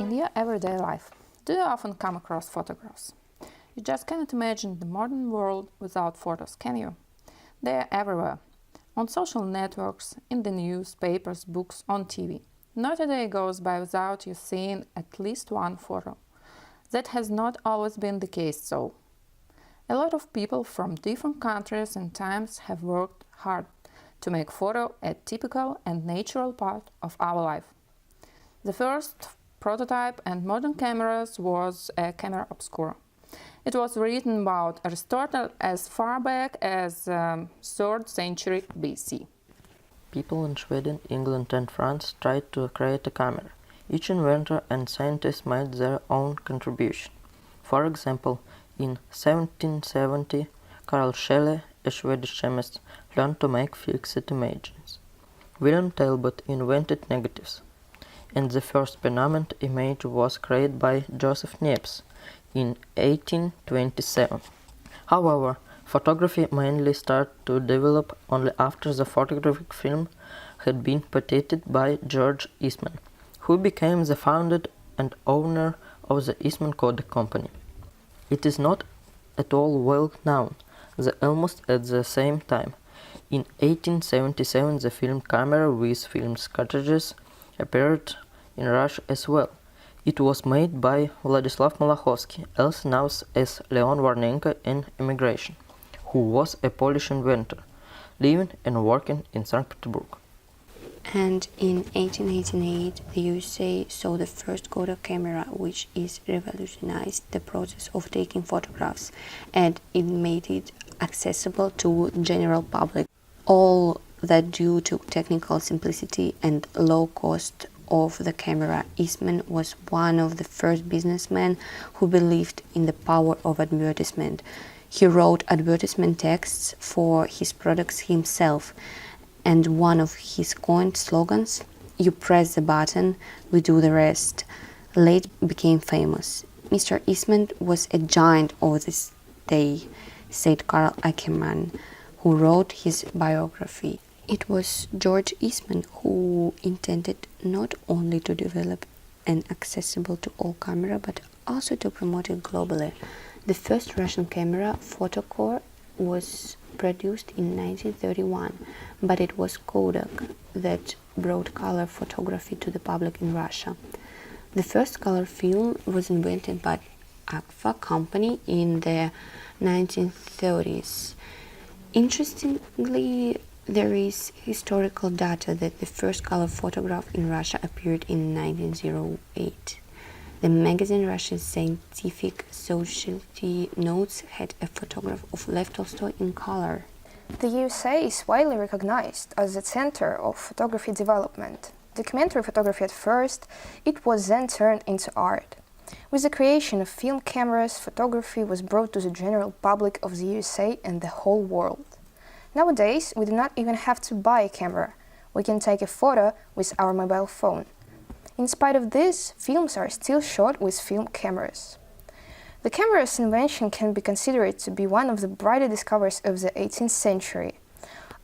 In your everyday life, do you often come across photographs? You just cannot imagine the modern world without photos, can you? They are everywhere. On social networks, in the newspapers, books, on TV. Not a day goes by without you seeing at least one photo. That has not always been the case, though. A lot of people from different countries and times have worked hard to make photo a typical and natural part of our life. The first prototype and modern cameras was a camera obscura. It was written about Aristotle as far back as 3rd century BC. People in Sweden, England and France tried to create a camera. Each inventor and scientist made their own contribution. For example, in 1770, Carl Scheele, a Swedish chemist, learned to make fixed images. William Talbot invented negatives, and the first permanent image was created by Joseph Niepce in 1827. However, photography mainly started to develop only after the photographic film had been patented by George Eastman, who became the founder and owner of the Eastman Kodak company. It is not at all well known that almost at the same time, in 1877, the film camera with film cartridges appeared in Russia as well. It was made by Vladislav Malachovsky, also known as Leon Warnenko in Emigration, who was a Polish inventor, living and working in St. Petersburg. And in 1888, the USA saw the first Kodak camera, which is revolutionized the process of taking photographs, and it made it accessible to general public. All that due to technical simplicity and low cost of the camera. Eastman was one of the first businessmen who believed in the power of advertisement. He wrote advertisement texts for his products himself, and one of his coined slogans, "You press the button, we do the rest," later became famous. Mr. Eastman was a giant of this day, said Carl Ackerman, who wrote his biography. It was George Eastman who intended not only to develop an accessible to all camera, but also to promote it globally. The first Russian camera, Photocore, was produced in 1931, but it was Kodak that brought color photography to the public in Russia. The first color film was invented by Agfa company in the 1930s. Interestingly, there is historical data that the first color photograph in Russia appeared in 1908. The magazine Russian Scientific Society Notes had a photograph of Lev Tolstoy in color. The USA is widely recognized as the center of photography development. Documentary photography at first, it was then turned into art. With the creation of film cameras, photography was brought to the general public of the USA and the whole world. Nowadays, we do not even have to buy a camera. We can take a photo with our mobile phone. In spite of this, films are still shot with film cameras. The camera's invention can be considered to be one of the brighter discoveries of the 18th century.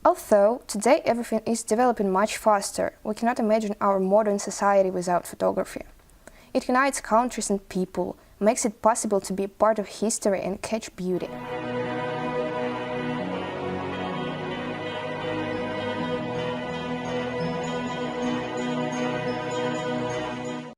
Although today everything is developing much faster, we cannot imagine our modern society without photography. It unites countries and people, makes it possible to be part of history and catch beauty.